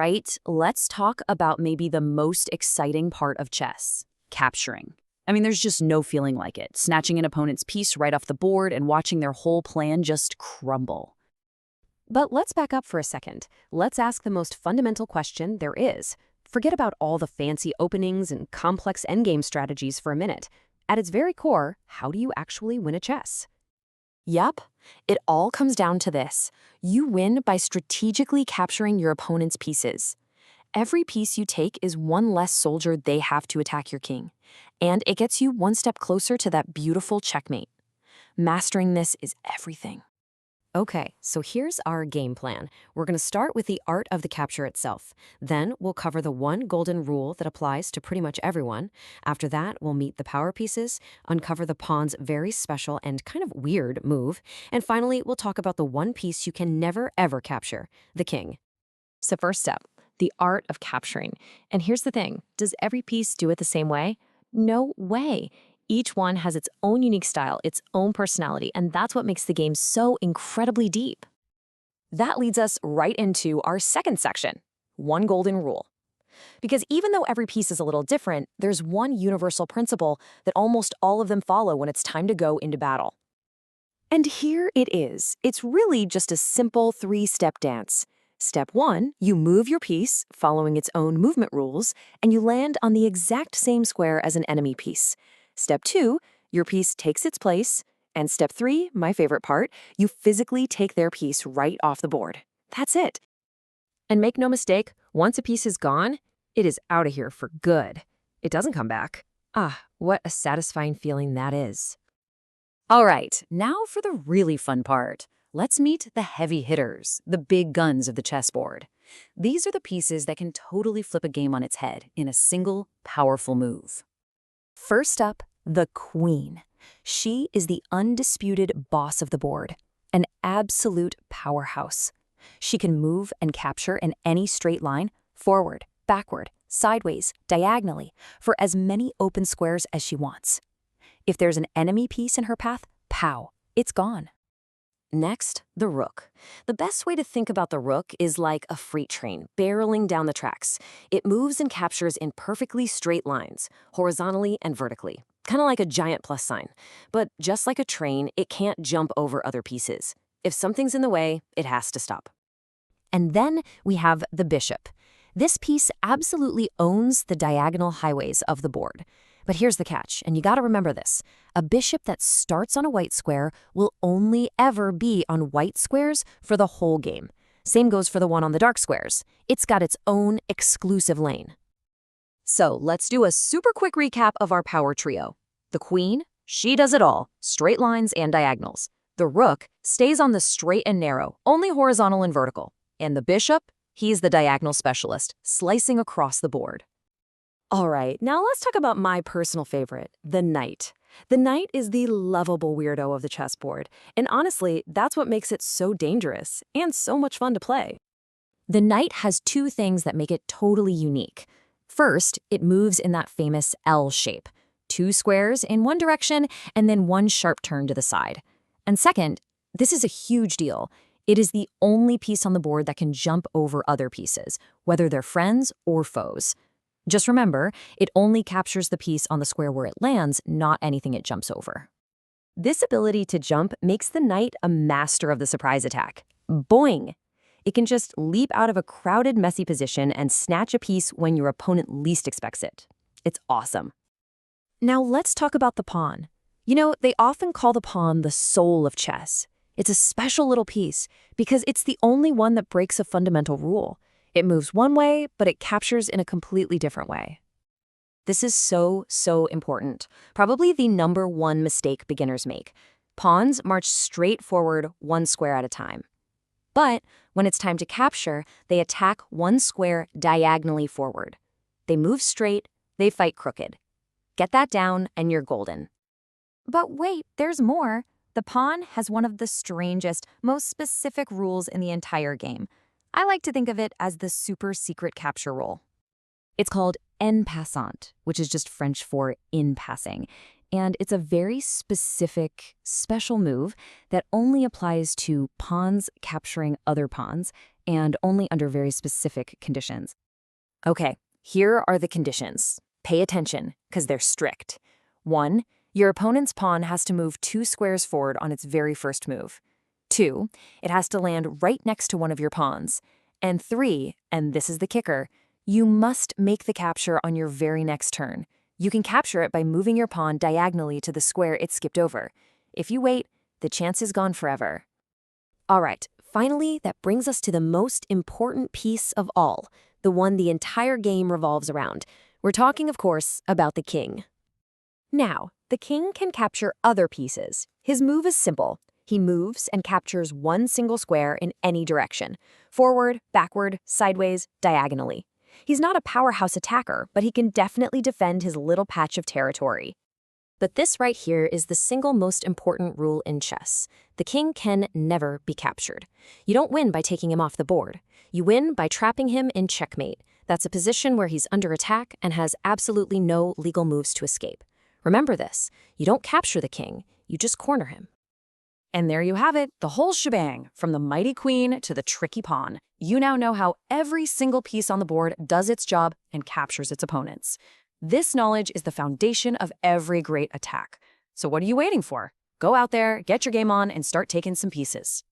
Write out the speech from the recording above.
right, let's talk about maybe the most exciting part of chess, capturing. I mean, there's just no feeling like it, snatching an opponent's piece right off the board and watching their whole plan just crumble. But let's back up for a second. Let's ask the most fundamental question there is. Forget about all the fancy openings and complex endgame strategies for a minute. At its very core, how do you actually win a chess? Yup, it all comes down to this. You win by strategically capturing your opponent's pieces. Every piece you take is one less soldier they have to attack your king, and it gets you one step closer to that beautiful checkmate. Mastering this is everything. Okay, so here's our game plan. We're going to start with the art of the capture itself. Then we'll cover the one golden rule that applies to pretty much everyone. After that, we'll meet the power pieces, uncover the pawn's very special and kind of weird move, and finally, we'll talk about the one piece you can never ever capture, the king. So first step, the art of capturing. And here's the thing, does every piece do it the same way? No way. Each one has its own unique style, its own personality, and that's what makes the game so incredibly deep. That leads us right into our second section, one golden rule. Because even though every piece is a little different, there's one universal principle that almost all of them follow when it's time to go into battle. And here it is. It's really just a simple three-step dance. Step 1, you move your piece, following its own movement rules, and you land on the exact same square as an enemy piece. Step 2, your piece takes its place. And step 3, my favorite part, you physically take their piece right off the board. That's it. And make no mistake, once a piece is gone, it is out of here for good. It doesn't come back. Ah, what a satisfying feeling that is. All right, now for the really fun part. Let's meet the heavy hitters, the big guns of the chessboard. These are the pieces that can totally flip a game on its head in a single, powerful move. First up, the queen. She is the undisputed boss of the board, an absolute powerhouse. She can move and capture in any straight line, forward, backward, sideways, diagonally, for as many open squares as she wants. If there's an enemy piece in her path, pow, it's gone. Next, the rook. The best way to think about the rook is like a freight train barreling down the tracks. It moves and captures in perfectly straight lines, horizontally and vertically, kind of like a giant plus sign. But just like a train, it can't jump over other pieces. If something's in the way, it has to stop. And then we have the bishop. This piece absolutely owns the diagonal highways of the board. But here's the catch, and you gotta remember this. A bishop that starts on a white square will only ever be on white squares for the whole game. Same goes for the one on the dark squares. It's got its own exclusive lane. So let's do a super quick recap of our power trio. The queen, she does it all, straight lines and diagonals. The rook stays on the straight and narrow, only horizontal and vertical. And the bishop, he's the diagonal specialist, slicing across the board. All right, now let's talk about my personal favorite, the knight. The knight is the lovable weirdo of the chessboard, and honestly, that's what makes it so dangerous and so much fun to play. The knight has two things that make it totally unique. First, it moves in that famous L shape, 2 squares in one direction and then one sharp turn to the side. And second, this is a huge deal. It is the only piece on the board that can jump over other pieces, whether they're friends or foes. Just remember, it only captures the piece on the square where it lands, not anything it jumps over. This ability to jump makes the knight a master of the surprise attack. Boing! It can just leap out of a crowded, messy position and snatch a piece when your opponent least expects it. It's awesome. Now let's talk about the pawn. You know, they often call the pawn the soul of chess. It's a special little piece because it's the only one that breaks a fundamental rule. It moves one way, but it captures in a completely different way. This is so important. Probably the #1 mistake beginners make. Pawns march straight forward one square at a time. But when it's time to capture, they attack one square diagonally forward. They move straight, they fight crooked. Get that down and you're golden. But wait, there's more. The pawn has one of the strangest, most specific rules in the entire game. I like to think of it as the super secret capture rule. It's called En Passant, which is just French for in passing. And it's a very specific, special move that only applies to pawns capturing other pawns and only under very specific conditions. Okay, here are the conditions. Pay attention, because they're strict. 1. Your opponent's pawn has to move 2 squares forward on its very first move. 2. It has to land right next to one of your pawns. And 3, and this is the kicker, you must make the capture on your very next turn. You can capture it by moving your pawn diagonally to the square it skipped over. If you wait, the chance is gone forever. All right, finally, that brings us to the most important piece of all, the one the entire game revolves around. We're talking, of course, about the king. Now, the king can capture other pieces. His move is simple. He moves and captures one single square in any direction: forward, backward, sideways, diagonally. He's not a powerhouse attacker, but he can definitely defend his little patch of territory. But this right here is the single most important rule in chess. The king can never be captured. You don't win by taking him off the board. You win by trapping him in checkmate. That's a position where he's under attack and has absolutely no legal moves to escape. Remember this, you don't capture the king, you just corner him. And there you have it, the whole shebang, from the mighty queen to the tricky pawn. You now know how every single piece on the board does its job and captures its opponents. This knowledge is the foundation of every great attack. So what are you waiting for? Go out there, get your game on, and start taking some pieces.